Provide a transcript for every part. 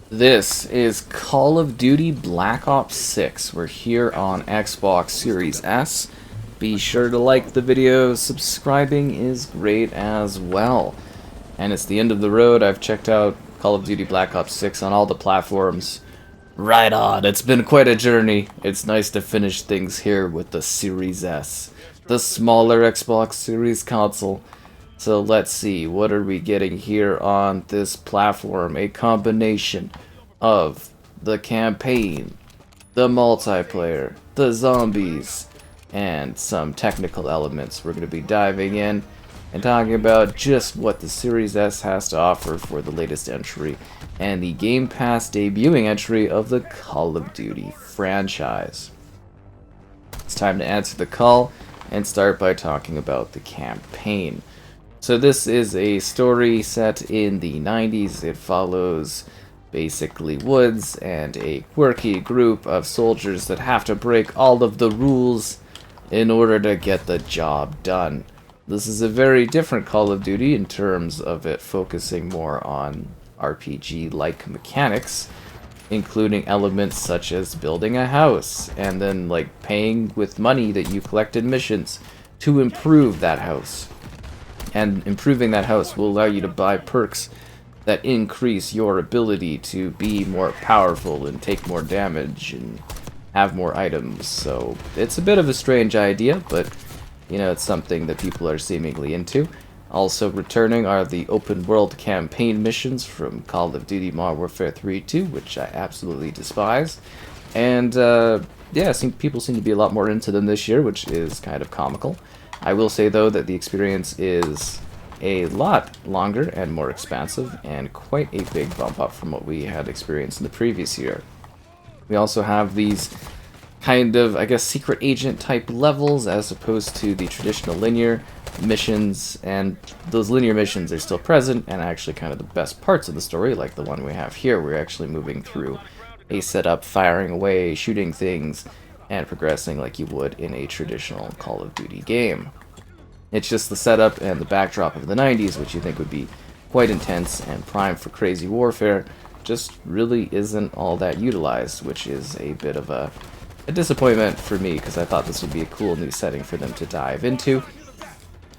This is Call of Duty Black Ops 6. We're here on Xbox Series S. Be sure to like the video, subscribing is great as well. And it's the end of the road. I've checked out Call of Duty Black Ops 6 on all the platforms. Right on, it's been quite a journey. It's nice to finish things here with the Series S, the smaller Xbox Series console. So let's see, what are we getting here on this platform? A combination of the campaign, the multiplayer, the zombies, and some technical elements. We're going to be diving in and talking about just what the Series S has to offer for the latest entry and the Game Pass debuting entry of the Call of Duty franchise. It's time to answer the call and start by talking about the campaign. So this is a story set in the 90s. It follows basically woods and a quirky group of soldiers that have to break all of the rules in order to get the job done. This is a very different Call of Duty in terms of it focusing more on RPG-like mechanics, including elements such as building a house and then like paying with money that you collect in missions to improve that house. And improving that house will allow you to buy perks that increase your ability to be more powerful and take more damage and have more items. So it's a bit of a strange idea, but you know, it's something that people are seemingly into. Also returning are the open world campaign missions from Call of Duty Modern Warfare 3-2, which I absolutely despise. And yeah, people seem to be a lot more into them this year, which is kind of comical. I will say, though, that the experience is a lot longer and more expansive, and quite a big bump up from what we had experienced in the previous year. We also have these kind of, I guess, secret agent type levels as opposed to the traditional linear missions, and those linear missions are still present and actually kind of the best parts of the story, like the one we have here. We're actually moving through a setup, firing away, shooting things, and progressing like you would in a traditional Call of Duty game. It's just the setup and the backdrop of the 90s, which you think would be quite intense and primed for crazy warfare, just really isn't all that utilized, which is a bit of a disappointment for me, because I thought this would be a cool new setting for them to dive into.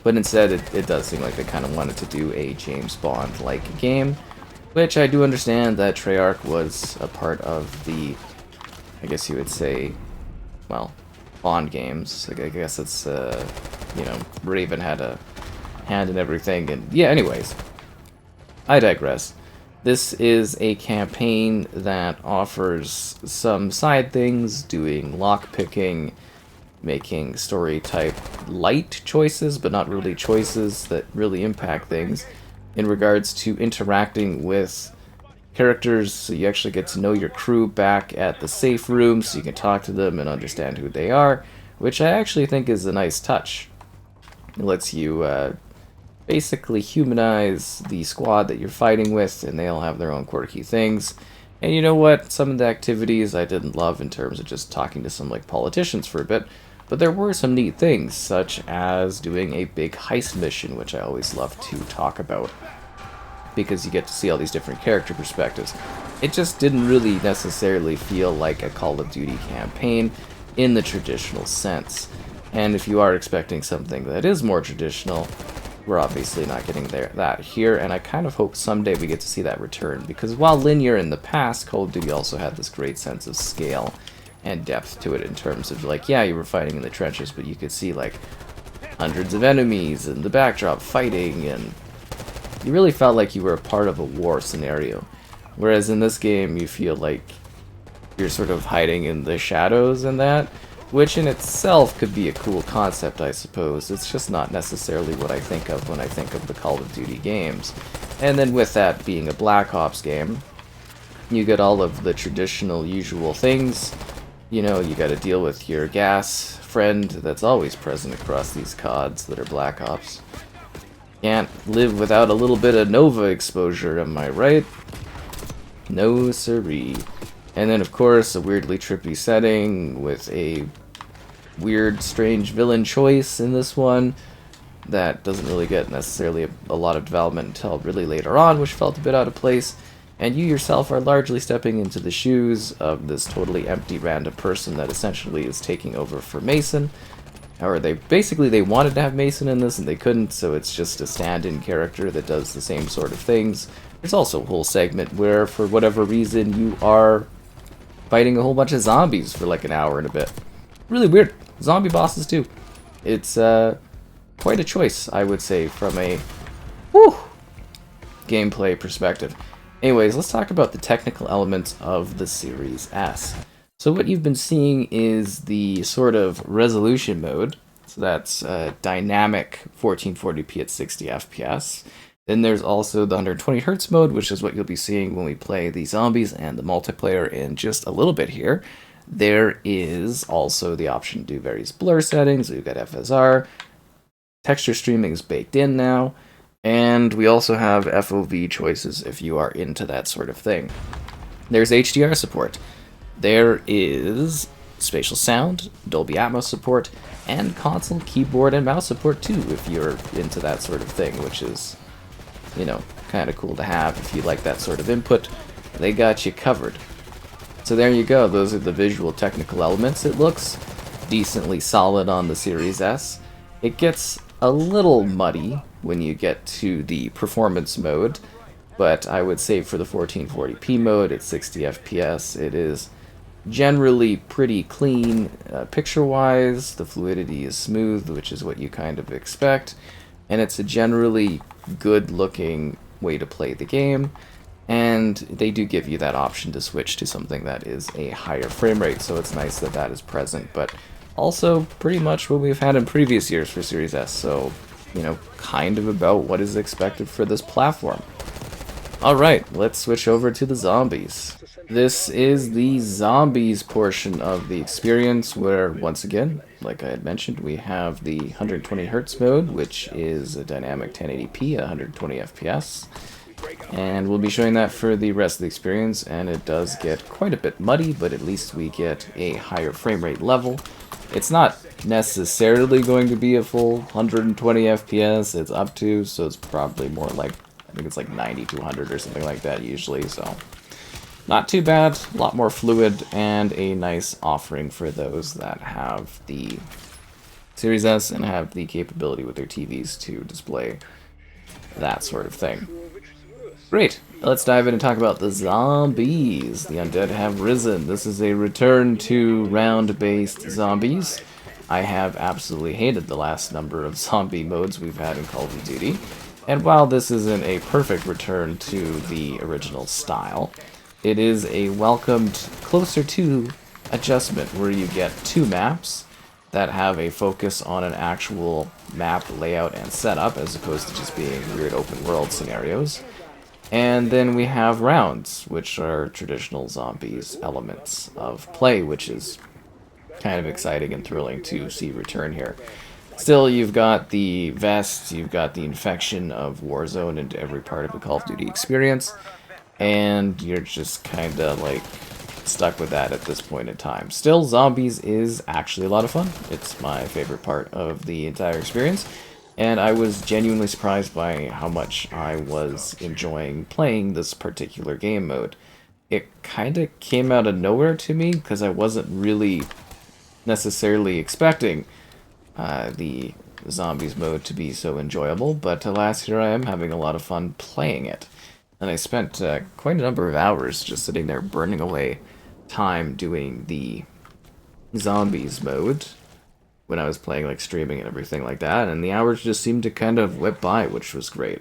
But instead, it does seem like they kind of wanted to do a James Bond-like game, which I do understand that Treyarch was a part of the, I guess you would say, well, Bond games. Like, I guess it's, you know, Raven had a hand in everything, and yeah, anyways, I digress. This is a campaign that offers some side things, doing lockpicking, making story-type light choices, but not really choices that really impact things, in regards to interacting with characters, so you actually get to know your crew back at the safe room, so you can talk to them and understand who they are, which I actually think is a nice touch. It lets you basically humanize the squad that you're fighting with, and they all have their own quirky things. And you know what? Some of the activities I didn't love in terms of just talking to some like politicians for a bit, but there were some neat things, such as doing a big heist mission, which I always love to talk about, because you get to see all these different character perspectives. It just didn't really necessarily feel like a Call of Duty campaign in the traditional sense. And if you are expecting something that is more traditional, we're obviously not getting that here, and I kind of hope someday we get to see that return, because while linear in the past, Call of Duty also had this great sense of scale and depth to it in terms of, like, yeah, you were fighting in the trenches, but you could see, like, hundreds of enemies and the backdrop fighting, and you really felt like you were a part of a war scenario. Whereas in this game, you feel like you're sort of hiding in the shadows and that, which in itself could be a cool concept, I suppose. It's just not necessarily what I think of when I think of the Call of Duty games. And then with that being a Black Ops game, you get all of the traditional usual things. You know, you gotta deal with your gas friend that's always present across these CODs that are Black Ops. Can't live without a little bit of Nova exposure, am I right? No siree. And then, of course, a weirdly trippy setting with a weird, strange villain choice in this one that doesn't really get necessarily a lot of development until really later on, which felt a bit out of place. And you yourself are largely stepping into the shoes of this totally empty random person that essentially is taking over for Mason. Or they wanted to have Mason in this and they couldn't, so it's just a stand-in character that does the same sort of things. There's also a whole segment where, for whatever reason, you are fighting a whole bunch of zombies for like an hour and a bit. Really weird. Zombie bosses too. It's quite a choice, I would say, from a gameplay perspective. Anyways, let's talk about the technical elements of the Series S. So what you've been seeing is the sort of resolution mode. So that's dynamic 1440p at 60 FPS. Then there's also the 120Hz mode, which is what you'll be seeing when we play the zombies and the multiplayer in just a little bit here. There is also the option to do various blur settings. We've got FSR. Texture streaming is baked in now. And we also have FOV choices if you are into that sort of thing. There's HDR support. There is spatial sound, Dolby Atmos support, and console, keyboard, and mouse support too if you're into that sort of thing, which is, you know, kind of cool to have if you like that sort of input. They got you covered. So there you go, those are the visual technical elements. It looks decently solid on the Series S. It gets a little muddy when you get to the performance mode, but I would say for the 1440p mode at 60 FPS, it is generally pretty clean picture-wise. The fluidity is smooth, which is what you kind of expect, and it's a generally good-looking way to play the game. And they do give you that option to switch to something that is a higher frame rate, so it's nice that that is present, but also pretty much what we've had in previous years for Series S, so, you know, kind of about what is expected for this platform. Alright, let's switch over to the zombies. This is the zombies portion of the experience where, once again, like I had mentioned, we have the 120Hz mode, which is a dynamic 1080p at 120 FPS. And we'll be showing that for the rest of the experience, and it does get quite a bit muddy, but at least we get a higher frame rate level. It's not necessarily going to be a full 120 FPS, it's up to, so it's probably more like, I think it's like 90 to 100 or something like that usually, so not too bad, a lot more fluid, and a nice offering for those that have the Series S and have the capability with their TVs to display that sort of thing. Great, let's dive in and talk about the zombies. The undead have risen. This is a return to round-based zombies. I have absolutely hated the last number of zombie modes we've had in Call of Duty. And while this isn't a perfect return to the original style, it is a welcomed, closer to adjustment where you get two maps that have a focus on an actual map layout and setup as opposed to just being weird open world scenarios. And then we have rounds, which are traditional zombies elements of play, which is kind of exciting and thrilling to see return here. Still, you've got the vest, you've got the infection of Warzone into every part of the Call of Duty experience, and you're just kind of like stuck with that at this point in time. Still, zombies is actually a lot of fun. It's my favorite part of the entire experience. And I was genuinely surprised by how much I was enjoying playing this particular game mode. It kind of came out of nowhere to me, because I wasn't really necessarily expecting the zombies mode to be so enjoyable, but alas, here I am having a lot of fun playing it. And I spent quite a number of hours just sitting there burning away time doing the zombies mode when I was playing, like, streaming and everything like that, and the hours just seemed to kind of whip by, which was great.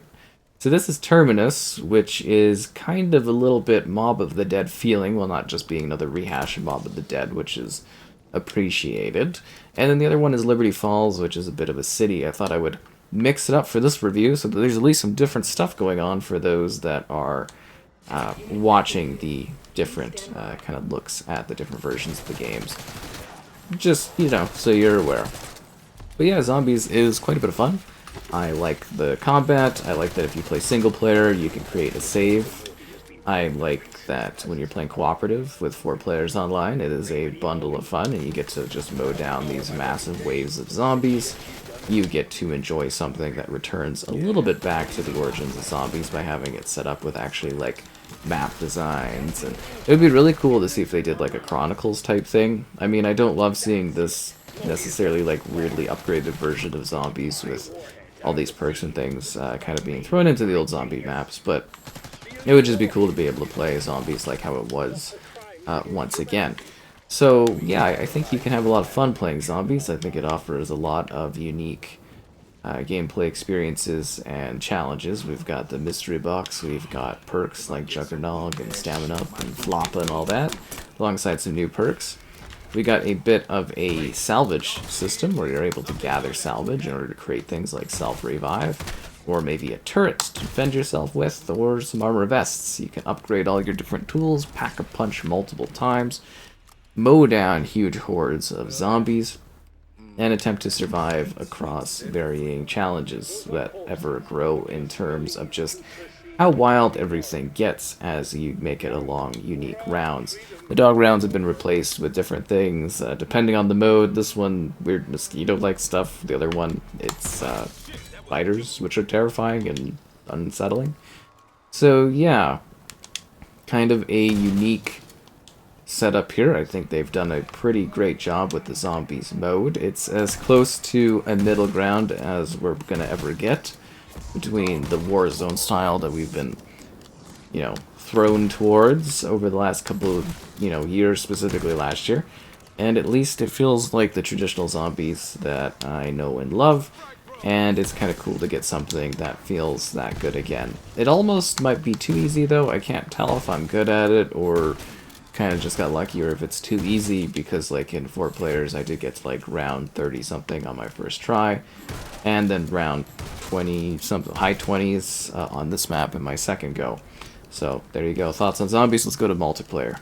So this is Terminus, which is kind of a little bit Mob of the Dead feeling, well, not just being another rehash of Mob of the Dead, which is appreciated. And then the other one is Liberty Falls, which is a bit of a city. I thought I would mix it up for this review, so that there's at least some different stuff going on for those that are watching the different kind of looks at the different versions of the games. Just, you know, so you're aware. But yeah, Zombies is quite a bit of fun. I like the combat. I like that if you play single player, you can create a save. I like that when you're playing cooperative with 4 players online, it is a bundle of fun, and you get to just mow down these massive waves of zombies. You get to enjoy something that returns a little bit back to the origins of zombies by having it set up with actually, like, map designs, and it would be really cool to see if they did like a Chronicles type thing. I mean, I don't love seeing this necessarily like weirdly upgraded version of zombies with all these perks and things kind of being thrown into the old zombie maps, but it would just be cool to be able to play zombies like how it was once again. So yeah, I think you can have a lot of fun playing zombies. I think it offers a lot of unique gameplay experiences and challenges. We've got the mystery box, we've got perks like Juggernog and Stamina Up and Floppa and all that, alongside some new perks. We got a bit of a salvage system where you're able to gather salvage in order to create things like self-revive, or maybe a turret to defend yourself with, or some armor vests. You can upgrade all your different tools, pack a punch multiple times, mow down huge hordes of zombies, and attempt to survive across varying challenges that ever grow in terms of just how wild everything gets as you make it along unique rounds. The dog rounds have been replaced with different things, depending on the mode. This one, weird mosquito-like stuff. The other one, it's spiders, which are terrifying and unsettling. So yeah, kind of a unique setup here. I think they've done a pretty great job with the zombies mode. It's as close to a middle ground as we're gonna ever get between the Warzone style that we've been, thrown towards over the last couple of, years, specifically last year. And at least it feels like the traditional zombies that I know and love, and it's kind of cool to get something that feels that good again. It almost might be too easy, though. I can't tell if I'm good at it or kind of just got lucky, or if it's too easy, because like in 4 players I did get to like round 30 something on my first try, and then round 20 something, high 20s on this map in my second go. So there you go. Thoughts on zombies? Let's go to multiplayer.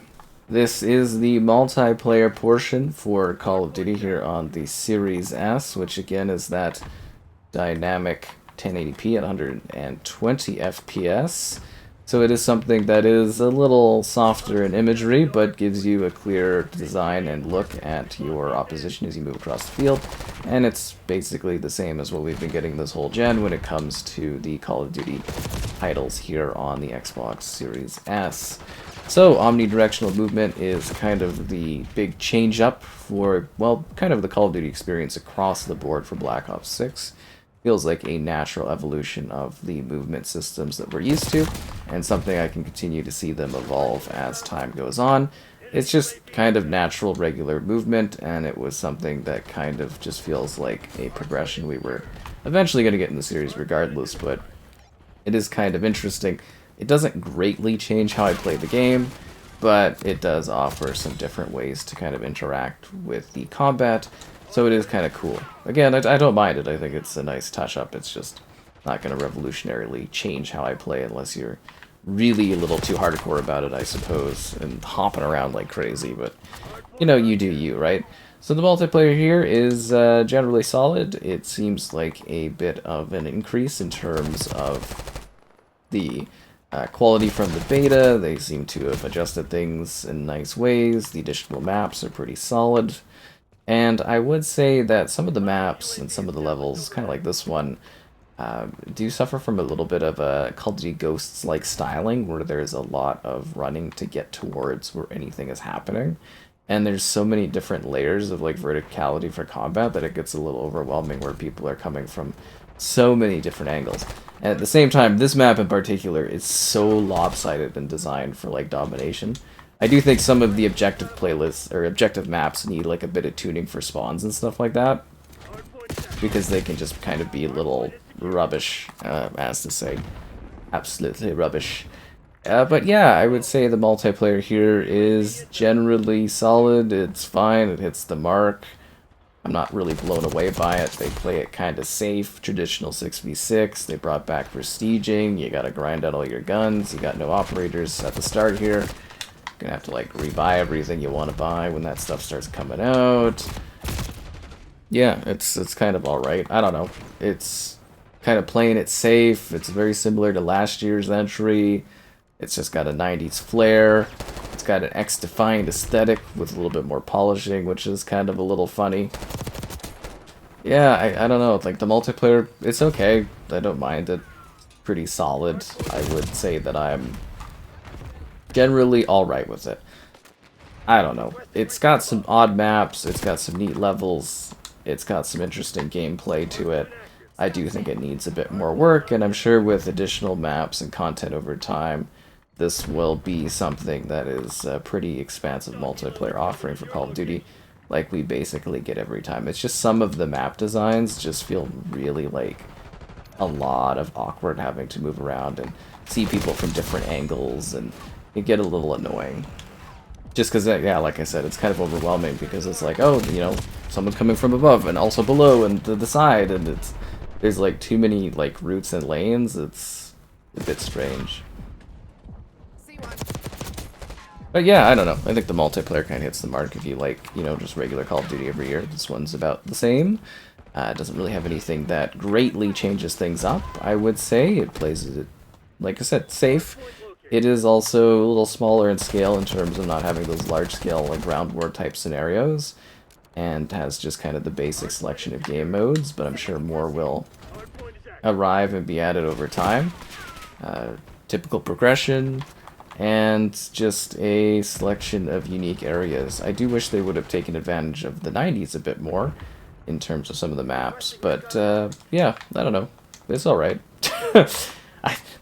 This is the multiplayer portion for Call of Duty here on the Series S, which again is that dynamic 1080p at 120 FPS. So it is something that is a little softer in imagery, but gives you a clear design and look at your opposition as you move across the field. And it's basically the same as what we've been getting this whole gen when it comes to the Call of Duty titles here on the Xbox Series S. So omnidirectional movement is kind of the big change up for, well, kind of the Call of Duty experience across the board for Black Ops 6. Feels like a natural evolution of the movement systems that we're used to, and something I can continue to see them evolve as time goes on. It's just kind of natural, regular movement, and it was something that kind of just feels like a progression we were eventually going to get in the series regardless, but it is kind of interesting. It doesn't greatly change how I play the game, but it does offer some different ways to kind of interact with the combat. So it is kind of cool. Again, I don't mind it. I think it's a nice touch-up. It's just not going to revolutionarily change how I play unless you're really a little too hardcore about it, I suppose, and hopping around like crazy. But, you do you, right? So the multiplayer here is generally solid. It seems like a bit of an increase in terms of the quality from the beta. They seem to have adjusted things in nice ways. The additional maps are pretty solid. And I would say that some of the maps and some of the levels, kind of like this one, do suffer from a little bit of a Call of Duty Ghosts-like styling, where there's a lot of running to get towards where anything is happening. And there's so many different layers of like verticality for combat that it gets a little overwhelming, where people are coming from so many different angles. And at the same time, this map in particular is so lopsided and designed for like domination. I do think some of the objective playlists, or objective maps, need like a bit of tuning for spawns and stuff like that, because they can just kind of be a little rubbish, as to say. Absolutely rubbish. But yeah, I would say the multiplayer here is generally solid. It's fine, it hits the mark. I'm not really blown away by it. They play it kind of safe, traditional 6v6. They brought back prestiging. You gotta grind out all your guns. You got no operators at the start here. Gonna have to like rebuy everything you want to buy when that stuff starts coming out. Yeah, it's kind of alright. I don't know. It's kind of playing it safe. It's very similar to last year's entry. It's just got a 90s flair. It's got an X-defined aesthetic with a little bit more polishing, which is kind of a little funny. Yeah, I don't know. Like the multiplayer, it's okay. I don't mind it. Pretty solid. I would say that I'm generally alright with it. I don't know. It's got some odd maps, it's got some neat levels, it's got some interesting gameplay to it. I do think it needs a bit more work, and I'm sure with additional maps and content over time, this will be something that is a pretty expansive multiplayer offering for Call of Duty, like we basically get every time. It's just some of the map designs just feel really like a lot of awkward having to move around and see people from different angles, and it get a little annoying. Just because, yeah, like I said, it's kind of overwhelming because it's like, oh, you know, someone's coming from above and also below and to the side, and there's like too many like routes and lanes. It's a bit strange. But yeah, I don't know. I think the multiplayer kind of hits the mark if you like, you know, just regular Call of Duty every year. This one's about the same. It doesn't really have anything that greatly changes things up, I would say. It plays it, like I said, safe. It is also a little smaller in scale in terms of not having those large-scale, like, ground war type scenarios, and has just kind of the basic selection of game modes, but I'm sure more will arrive and be added over time. Typical progression, and just a selection of unique areas. I do wish they would have taken advantage of the 90s a bit more in terms of some of the maps, but yeah, I don't know. It's alright.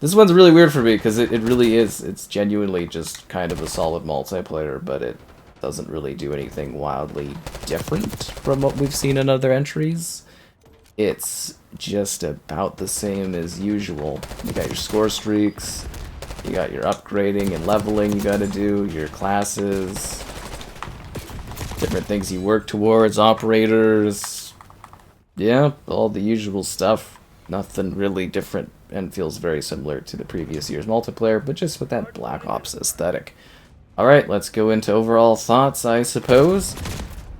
This one's really weird for me because it really is. It's genuinely just kind of a solid multiplayer, but it doesn't really do anything wildly different from what we've seen in other entries. It's just about the same as usual. You got your score streaks, you got your upgrading and leveling you gotta do, your classes, different things you work towards, operators. Yeah, all the usual stuff. Nothing really different, and feels very similar to the previous year's multiplayer, but just with that Black Ops aesthetic. Alright, let's go into overall thoughts, I suppose.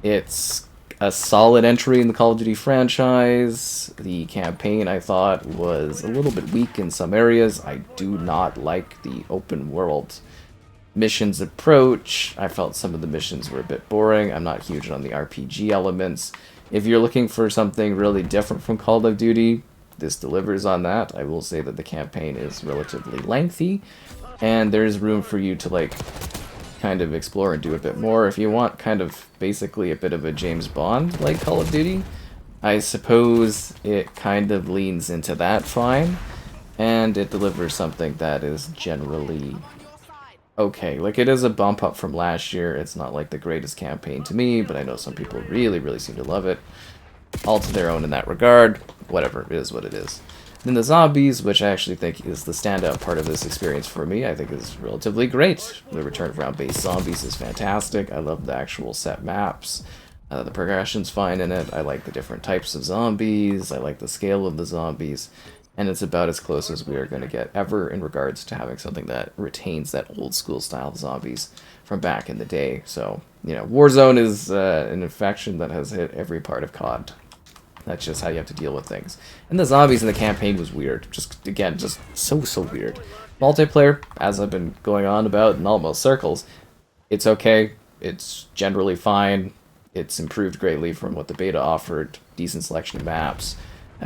It's a solid entry in the Call of Duty franchise. The campaign, I thought, was a little bit weak in some areas. I do not like the open world missions approach. I felt some of the missions were a bit boring. I'm not huge on the RPG elements. If you're looking for something really different from Call of Duty, this delivers on that. I will say that the campaign is relatively lengthy, and there's room for you to, like, kind of explore and do a bit more. If you want kind of basically a bit of a James Bond like Call of Duty, I suppose it kind of leans into that fine, and it delivers something that is generally okay. Like, it is a bump up from last year. It's not like the greatest campaign to me, but I know some people really, really seem to love it. All to their own in that regard. Whatever, it is what it is. Then the zombies, which I actually think is the standout part of this experience for me, I think is relatively great. The return of round-based zombies is fantastic. I love the actual set maps. The progression's fine in it. I like the different types of zombies. I like the scale of the zombies. And it's about as close as we are going to get ever in regards to having something that retains that old school style of zombies from back in the day. So, you know, Warzone is an infection that has hit every part of COD. That's just how you have to deal with things. And the zombies in the campaign was weird. Just, again, just so weird. Multiplayer, as I've been going on about in almost circles, it's okay. It's generally fine. It's improved greatly from what the beta offered. Decent selection of maps.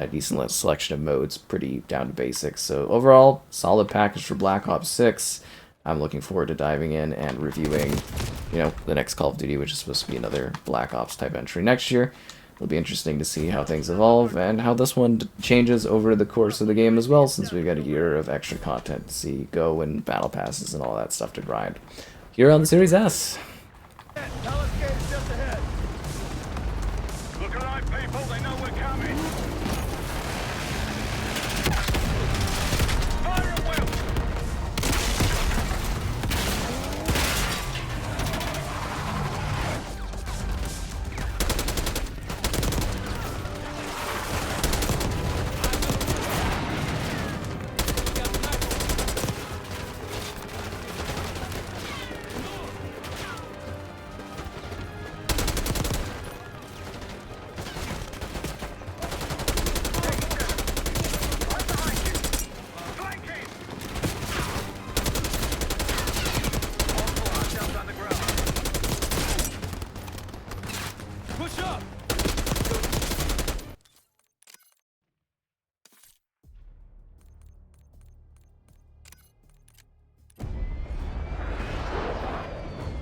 Decent selection of modes. Pretty down to basics. So overall, solid package for Black Ops 6. I'm looking forward to diving in and reviewing, you know, the next Call of Duty, which is supposed to be another Black Ops type entry next year. It'll be interesting to see how things evolve and how this one changes over the course of the game as well, since we've got a year of extra content to see go and battle passes and all that stuff to grind here on the Series S.